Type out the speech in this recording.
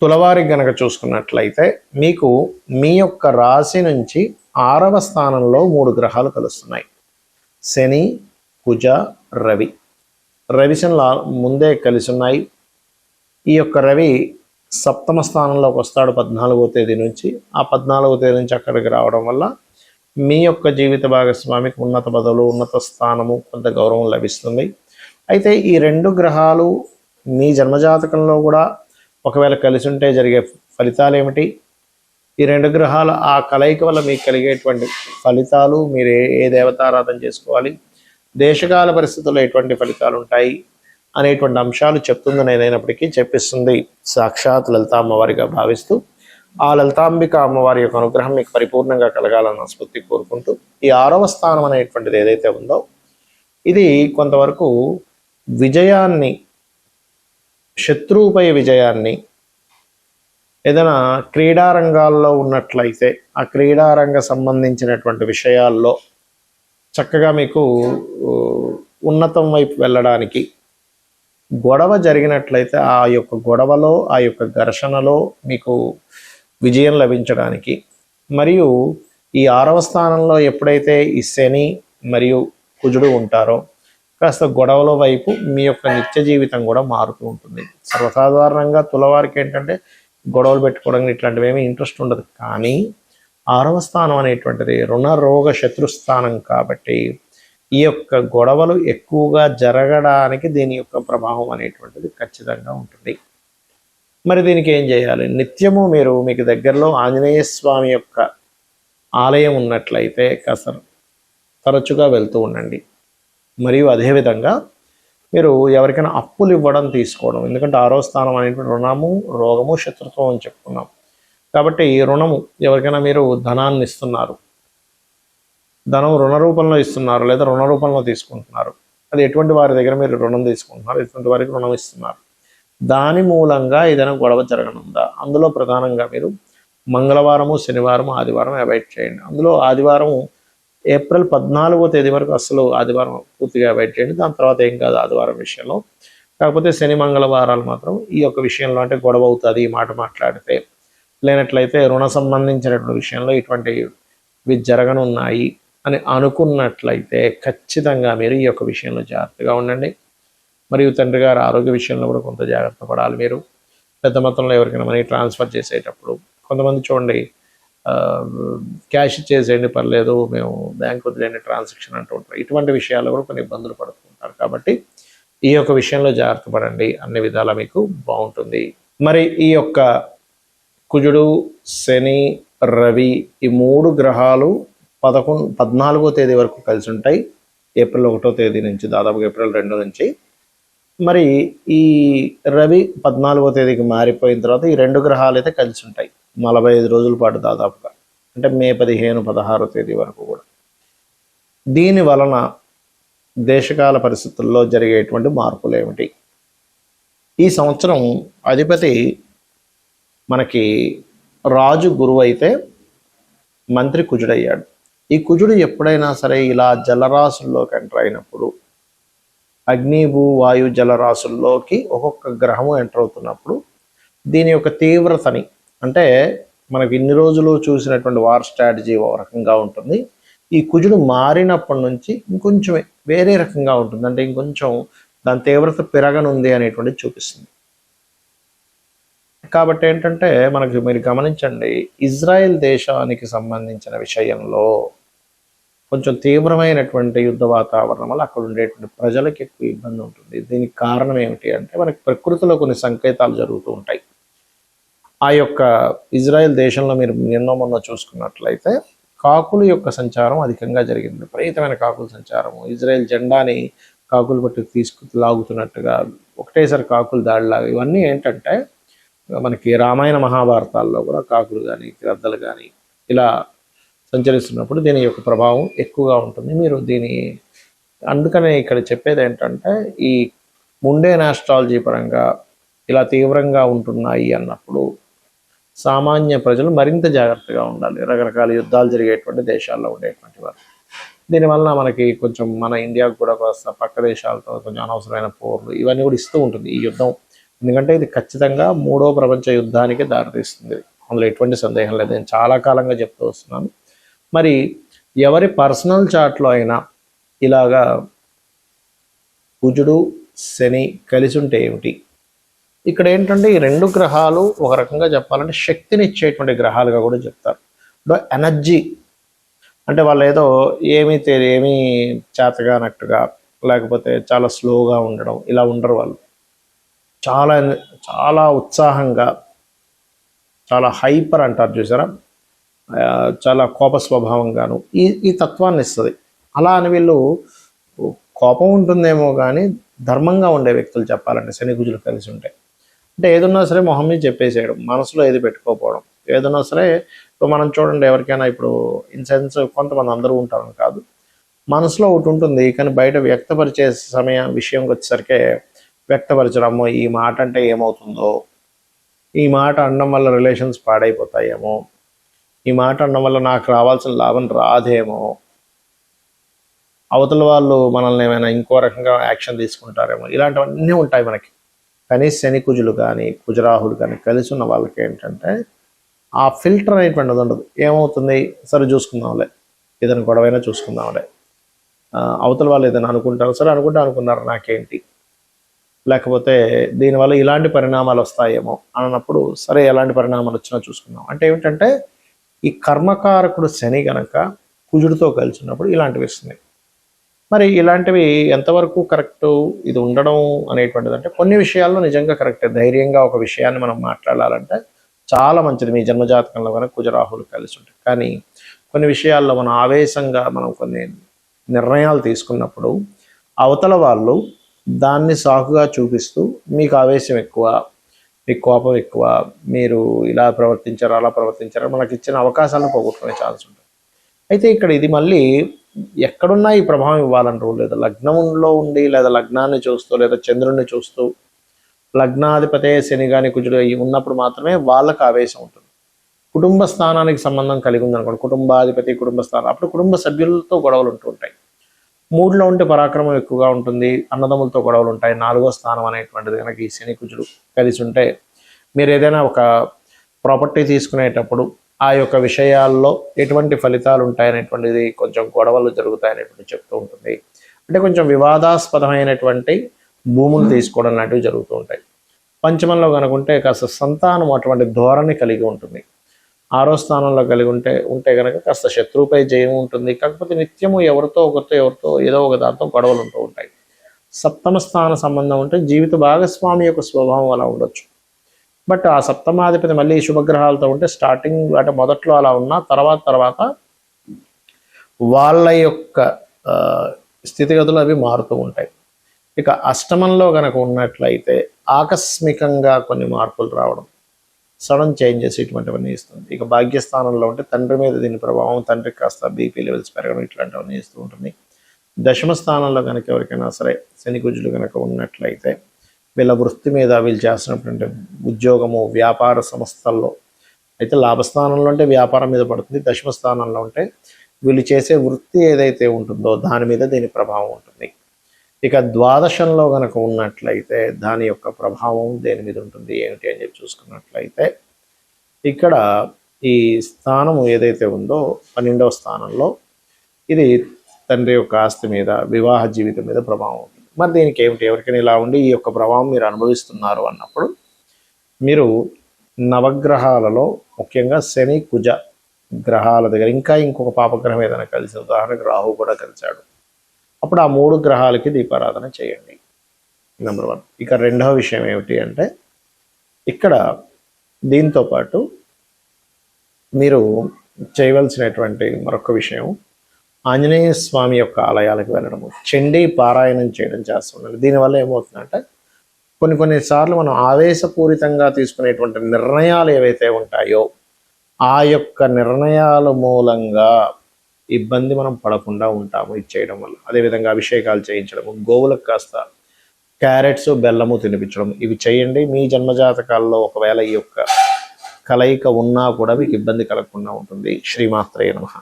తులవారికి గనక చూసుకున్నట్లయితే మీకు మీ యొక్క రాశి నుంచి 6వ స్థానంలో 3 గ్రహాలు కలుస్తున్నాయి. శని, కుజ, రవి. రవిశనుల ముందే కలిసి ఉన్నాయి. ఈ యొక్క రవి 7వ స్థానంలోకి వస్తాడు 14వ తేదీ నుంచి. ఆ 14వ తేదీ నుంచి అక్కడికి రావడం వల్ల మీ యొక్క జీవిత భాగస్వామికి ఉన్నత పదవులు, ఉన్నత స్థానము, కొంత గౌరవం లభిస్తుంది. అయితే ఈ 2 గ్రహాలు మీ జన్మజాతకంలో కూడా ఒకవేళ కలిసి ఉంటే జరిగే ఫలితాలు ఏమిటి? ఈ 2 గ్రహాల ఆ కలయిక వల్ల మీకు కలిగేటువంటి ఫలితాలు, మీరు ఏ దేవతారాధన చేసుకోవాలి, దేశకాల పరిస్థితుల్లో ఎటువంటి ఫలితాలు ఉంటాయి అనేటువంటి అంశాలు చెప్తుంది. ఏదైనప్పటికీ చెప్పిస్తుంది సాక్షాత్ లలితా అమ్మవారిగా భావిస్తూ, ఆ లలితాంబిక అమ్మవారి యొక్క అనుగ్రహం మీకు పరిపూర్ణంగా కలగాలని మనస్ఫూర్తి కోరుకుంటూ, ఈ 6వ స్థానం అనేటువంటిది ఏదైతే ఉందో ఇది కొంతవరకు విజయాన్ని, శత్రువుపై విజయాన్ని, ఏదైనా క్రీడారంగాల్లో ఉన్నట్లయితే ఆ క్రీడారంగ సంబంధించినటువంటి విషయాల్లో చక్కగా మీకు ఉన్నతం వైపు వెళ్ళడానికి, గొడవ జరిగినట్లయితే ఆ యొక్క గొడవలో, ఆ యొక్క ఘర్షణలో మీకు విజయం లభించడానికి, మరియు ఈ 6వ స్థానంలో ఎప్పుడైతే ఈ శని మరియు కుజుడు ఉంటారో కాస్త గొడవల వైపు మీ యొక్క నిత్య జీవితం కూడా మారుతూ ఉంటుంది. సర్వసాధారణంగా తులవారికి ఏంటంటే గొడవలు పెట్టుకోవడం ఇట్లాంటివి ఏమీ ఇంట్రెస్ట్ ఉండదు. కానీ 6వ స్థానం అనేటువంటిది రుణ రోగ శత్రుస్థానం కాబట్టి ఈ యొక్క గొడవలు ఎక్కువగా జరగడానికి దీని యొక్క ప్రభావం అనేటువంటిది ఖచ్చితంగా ఉంటుంది. మరి దీనికి ఏం చేయాలి? నిత్యము మీకు దగ్గరలో ఆంజనేయ స్వామి యొక్క ఆలయం ఉన్నట్లయితే కాస్త తరచుగా వెళ్తూ ఉండండి. మరియు అదేవిధంగా మీరు ఎవరికైనా అప్పులు ఇవ్వడం, తీసుకోవడం, ఎందుకంటే 6వ స్థానం అనేటువంటి రుణము, రోగము, శత్రుత్వం అని చెప్పుకున్నాం. కాబట్టి రుణము, ఎవరికైనా మీరు ధనాన్ని ఇస్తున్నారు, ధనం రుణ రూపంలో ఇస్తున్నారు లేదా రుణ రూపంలో తీసుకుంటున్నారు, అది ఎటువంటి వారి దగ్గర మీరు రుణం తీసుకుంటున్నారు, ఎటువంటి వారికి రుణం ఇస్తున్నారు, దాని మూలంగా ఏదైనా గొడవ జరగనుందా? అందులో ప్రధానంగా మీరు మంగళవారము, శనివారము, ఆదివారం అవాయిడ్ చేయండి. అందులో ఆదివారం ఏప్రిల్ 14వ తేదీ వరకు అసలు ఆదివారం పూర్తిగా అవాయిడ్ చేయండి. దాని తర్వాత ఏం కాదు ఆదివారం విషయంలో. కాకపోతే శని, మంగళవారాలు మాత్రం ఈ యొక్క విషయంలో అంటే గొడవ అవుతుంది ఈ మాట మాట్లాడితే, లేనట్లయితే రుణ సంబంధించినటువంటి విషయంలో ఇటువంటివి జరగనున్నాయి అని అనుకున్నట్లయితే ఖచ్చితంగా మీరు ఈ యొక్క విషయంలో జాగ్రత్తగా ఉండండి. మరియు తండ్రి గారి ఆరోగ్య విషయంలో కూడా కొంత జాగ్రత్త పడాలి. మీరు పెద్ద మొత్తంలో ఎవరికైనా మనీ ట్రాన్స్ఫర్ చేసేటప్పుడు కొంతమంది చూడండి, క్యాష్ ఇచ్చేసేయండి పర్లేదు, మేము బ్యాంక్ వదిలేని ట్రాన్సాక్షన్ అంటూ ఉంటారు. ఇటువంటి విషయాల్లో కూడా కొన్ని ఇబ్బందులు పడుతుంటారు. కాబట్టి ఈ యొక్క విషయంలో జాగ్రత్త పడండి, అన్ని విధాలా మీకు బాగుంటుంది. మరి ఈ యొక్క కుజుడు, శని, రవి ఈ 3 గ్రహాలు 14వ తేదీ వరకు కలిసి ఉంటాయి. ఏప్రిల్ 1వ తేదీ నుంచి దాదాపుగా ఏప్రిల్ 2 నుంచి. మరి ఈ రవి 14వ తేదీకి మారిపోయిన తర్వాత ఈ 2 గ్రహాలు అయితే కలిసి ఉంటాయి 45 రోజుల పాటు దాదాపుగా, అంటే మే 15, 16వ తేదీ వరకు కూడా. దీని వలన దేశకాల పరిస్థితుల్లో జరిగేటువంటి మార్పులు ఏమిటి? ఈ సంవత్సరం అధిపతి మనకి రాజు గురువు అయితే మంత్రి కుజుడయ్యాడు. ఈ కుజుడు ఎప్పుడైనా సరే ఇలా జలరాశుల్లోకి ఎంటర్ అయినప్పుడు, అగ్ని, భూ, వాయు జలరాశుల్లోకి ఒక్కొక్క గ్రహము ఎంటర్ అవుతున్నప్పుడు దీని యొక్క తీవ్రతని, అంటే మనకి ఇన్ని రోజులు చూసినటువంటి వార్ స్ట్రాటజీ ఒక రకంగా ఉంటుంది. ఈ కుజుడు మారినప్పటి నుంచి ఇంకొంచెం వేరే రకంగా ఉంటుంది, అంటే ఇంకొంచెం దాని తీవ్రత పెరగనుంది అనేటువంటిది చూపిస్తుంది. కాబట్టి ఏంటంటే మనకి మీరు గమనించండి, ఇజ్రాయెల్ దేశానికి సంబంధించిన విషయంలో కొంచెం తీవ్రమైనటువంటి యుద్ధ వాతావరణం వల్ల అక్కడ ఉండేటువంటి ప్రజలకు ఎక్కువ ఇబ్బంది ఉంటుంది. దీనికి కారణం ఏమిటి అంటే మనకి ప్రకృతిలో కొన్ని సంకేతాలు జరుగుతూ ఉంటాయి. ఆ యొక్క ఇజ్రాయెల్ దేశంలో మీరు నిన్న మొన్న చూసుకున్నట్లయితే కాకుల యొక్క సంచారం అధికంగా జరిగింది. విపరీతమైన కాకుల సంచారము, ఇజ్రాయెల్ జెండాని కాకులు పట్టి లాగుతున్నట్టుగా ఒకటేసారి కాకులు దాడిలాగా, ఇవన్నీ ఏంటంటే మనకి రామాయణ మహాభారతాల్లో కూడా కాకులు కానీ గ్రద్దలు కానీ ఇలా సంచరిస్తున్నప్పుడు దీని యొక్క ప్రభావం ఎక్కువగా ఉంటుంది. మీరు అందుకనే ఇక్కడ చెప్పేది ఏంటంటే ఈ ముండేన్ ఆస్ట్రాలజీ పరంగా ఇలా తీవ్రంగా ఉంటున్నాయి అన్నప్పుడు సామాన్య ప్రజలు మరింత జాగ్రత్తగా ఉండాలి. రకరకాల యుద్ధాలు జరిగేటువంటి దేశాల్లో ఉండేటువంటి వారు. దీనివల్ల మనకి కొంచెం మన ఇండియాకు కూడా కాస్త పక్క దేశాలతో కొంచెం అనవసరమైన పోర్లు ఇవన్నీ కూడా ఇస్తూ ఉంటుంది ఈ యుద్ధం. ఎందుకంటే ఇది ఖచ్చితంగా 3వ ప్రపంచ యుద్ధానికి దారితీస్తుంది, అందులో ఎటువంటి సందేహం లేదు. నేను చాలా కాలంగా చెప్తూ వస్తున్నాను. మరి ఎవరి పర్సనల్ చార్ట్లో అయినా ఇలాగా కుజుడు శని కలిసి ఉంటే ఏమిటి? ఇక్కడ ఏంటంటే ఈ 2 గ్రహాలు ఒక రకంగా చెప్పాలంటే శక్తిని ఇచ్చేటువంటి గ్రహాలుగా కూడా చెప్తారు. ఇప్పుడు ఎనర్జీ అంటే వాళ్ళు ఏదో ఏమీ చేతగానట్టుగా లేకపోతే చాలా స్లోగా ఉండడం ఇలా ఉండరు. వాళ్ళు చాలా చాలా ఉత్సాహంగా, చాలా హైపర్ అంటారు చూసారా, చాలా కోప స్వభావంగాను ఈ తత్వాన్ని ఇస్తుంది. అలా అని వీళ్ళు కోపం ఉంటుందేమో కానీ ధర్మంగా ఉండే వ్యక్తులు చెప్పాలంటే శని కుజులు కలిసి ఉంటాయి. అంటే ఏదన్నా సరే మొహం మీద చెప్పేసేయడం, మనసులో ఏది పెట్టుకోకపోవడం. ఏదన్నా సరే ఇప్పుడు మనం చూడండి, ఎవరికైనా ఇప్పుడు ఇన్ సెన్స్ కొంతమంది అందరూ ఉంటారని కాదు, మనసులో ఒకటి ఉంటుంది కానీ బయట వ్యక్తపరిచే విషయంకి వచ్చేసరికి వ్యక్తపరచడము, ఈ మాట అంటే ఏమవుతుందో, ఈ మాట అనడం వల్ల రిలేషన్స్ పాడైపోతాయేమో, ఈ మాట అనడం వల్ల నాకు రావాల్సిన లాభం రాదేమో, అవతల వాళ్ళు మనల్ని ఏమైనా ఇంకో రకంగా యాక్షన్ తీసుకుంటారేమో, ఇలాంటివన్నీ ఉంటాయి మనకి. కానీ శని కుజులు కానీ కుజరాహులు కానీ కలిసి ఉన్న వాళ్ళకి ఏంటంటే ఆ ఫిల్టర్ అనేటువంటిది ఉండదు. ఏమవుతుంది, సరే చూసుకుందాంలే, ఏదైనా గొడవైనా చూసుకుందాంలే, అవతల వాళ్ళు ఏదైనా అనుకుంటారు, సరే అనుకున్నారు, నాకేంటి, లేకపోతే దీనివల్ల ఇలాంటి పరిణామాలు వస్తాయేమో అన్నప్పుడు సరే ఎలాంటి పరిణామాలు వచ్చినా చూసుకుందాం. అంటే ఏమిటంటే ఈ కర్మకారకుడు శని గనక కుజుడితో కలిసి ఉన్నప్పుడు ఇలాంటివి ఇస్తుంది. మరి ఇలాంటివి ఎంతవరకు కరెక్టు ఇది ఉండడం అనేటువంటిది అంటే కొన్ని విషయాల్లో నిజంగా కరెక్టే. ధైర్యంగా ఒక విషయాన్ని మనం మాట్లాడాలంటే చాలా మంచిది మీ జన్మజాతకంలో కనుక కుజరాహులు కలిసి ఉంటాయి. కానీ కొన్ని విషయాల్లో మనం ఆవేశంగా మనం కొన్ని నిర్ణయాలు తీసుకున్నప్పుడు అవతల వాళ్ళు దాన్ని సాకుగా చూపిస్తూ మీకు ఆవేశం ఎక్కువ, మీకు కోపం ఎక్కువ, మీరు ఇలా ప్రవర్తించారు అలా ప్రవర్తించారు, మనకి ఇచ్చిన అవకాశాలను పోగొట్టుకునే ఛాన్స్ ఉంటుంది. అయితే ఇక్కడ ఇది మళ్ళీ ఎక్కడున్నా ఈ ప్రభావం ఇవ్వాలంటూ లేదా లగ్నంలో ఉండి లేదా లగ్నాన్ని చూస్తూ లేదా చంద్రుడిని చూస్తూ లగ్నాధిపతే శని గాని కుజుడు ఉన్నప్పుడు మాత్రమే వాళ్ళకు ఆవేశం ఉంటుంది. కుటుంబ స్థానానికి సంబంధం కలిగి ఉందనుకోండి, కుటుంబాధిపతి కుటుంబ స్థానం, అప్పుడు కుటుంబ సభ్యులతో గొడవలు ఉంటూ ఉంటాయి. 3లో ఉంటే పరాక్రమం ఎక్కువగా ఉంటుంది, అన్నదమ్ములతో గొడవలు ఉంటాయి. 4వ స్థానం అనేటువంటిది కనుక ఈ శని కుజుడు కలిసి ఉంటే మీరు ఏదైనా ఒక ప్రాపర్టీ తీసుకునేటప్పుడు ఆ యొక్క విషయాల్లో ఎటువంటి ఫలితాలు ఉంటాయనేటువంటిది, కొంచెం గొడవలు జరుగుతాయనేటువంటి చెప్తూ ఉంటుంది. అంటే కొంచెం వివాదాస్పదమైనటువంటి భూములు తీసుకోవడం లాంటివి జరుగుతూ ఉంటాయి. పంచమంలో కనుకుంటే కాస్త సంతానం అటువంటి ధోరణి కలిగి ఉంటుంది. 6వ స్థానంలో కలిగి ఉంటే కనుక కాస్త శత్రువుపై జయం ఉంటుంది. కాకపోతే నిత్యము ఎవరితో ఏదో ఒక దాంతో గొడవలు ఉంటూ ఉంటాయి. 7వ స్థాన సంబంధం ఉంటే జీవిత భాగస్వామి యొక్క స్వభావం అలా ఉండొచ్చు. బట్ ఆ సప్తమాధిపతి మళ్ళీ శుభగ్రహాలతో ఉంటే స్టార్టింగ్ అంటే మొదట్లో అలా ఉన్నా తర్వాత వాళ్ళ యొక్క స్థితిగతులు అవి మారుతూ ఉంటాయి. ఇక అష్టమంలో కనుక ఉన్నట్లయితే ఆకస్మికంగా కొన్ని మార్పులు రావడం, సడన్ చేంజెస్ ఇటువంటివన్నీ ఇస్తుంది. ఇక భాగ్యస్థానంలో ఉంటే తండ్రి మీద దీని ప్రభావం, తండ్రికి కాస్త బీపీ లెవెల్స్ పెరగడం ఇట్లాంటివన్నీ ఇస్తూ ఉంటుంది. దశమ స్థానంలో కనుక ఎవరికైనా సరే శని కుజులు కనుక ఉన్నట్లయితే వీళ్ళ వృత్తి మీద వీళ్ళు చేస్తున్నటువంటి ఉద్యోగము వ్యాపార సంస్థల్లో అయితే లాభస్థానంలో ఉంటే వ్యాపారం మీద పడుతుంది. దశమ స్థానంలో ఉంటే వీళ్ళు చేసే వృత్తి ఏదైతే ఉంటుందో దాని మీద దీని ప్రభావం ఉంటుంది. ఇక ద్వాదశంలో కనుక ఉన్నట్లయితే దాని యొక్క ప్రభావం దేని మీద ఉంటుంది ఏమిటి అని చెప్పి చూసుకున్నట్లయితే ఇక్కడ ఈ స్థానం ఏదైతే ఉందో 12వ స్థానంలో ఇది తండ్రి యొక్క ఆస్తి మీద, వివాహ జీవితం మీద ప్రభావం ఉంటుంది. మరి దీనికి ఏమిటి, ఎవరికైనా ఇలా ఉండి ఈ యొక్క ప్రభావం మీరు అనుభవిస్తున్నారు అన్నప్పుడు మీరు నవగ్రహాలలో ముఖ్యంగా శని కుజ గ్రహాల దగ్గర ఇంకా ఇంకొక పాపగ్రహం ఏదైనా కలిసి, ఉదాహరణకు రాహు కూడా కలిశాడు, అప్పుడు ఆ 3 గ్రహాలకి దీపారాధన చేయండి. నెంబర్ 1. ఇక రెండవ విషయం ఏమిటి అంటే ఇక్కడ దీంతో పాటు మీరు చేయవలసినటువంటి మరొక విషయం ఆంజనేయ స్వామి యొక్క ఆలయాలకు వెళ్ళడము, చండీ పారాయణం చేయడం చేస్తుండాలి. దీనివల్ల ఏమవుతుందంటే కొన్నిసార్లు మనం ఆవేశపూరితంగా తీసుకునేటువంటి నిర్ణయాలు ఏవైతే ఉంటాయో ఆ యొక్క నిర్ణయాల మూలంగా ఇబ్బంది మనం పడకుండా ఉంటాము ఇది చేయడం వల్ల. అదేవిధంగా అభిషేకాలు చేయించడము, గోవులకు కాస్త క్యారెట్స్ బెల్లము తినిపించడం, ఇవి చేయండి. మీ జన్మజాతకాల్లో ఒకవేళ ఈ యొక్క కలయిక ఉన్నా కూడా మీకు ఇబ్బంది కలగకుండా ఉంటుంది. శ్రీమాత్రే నమః.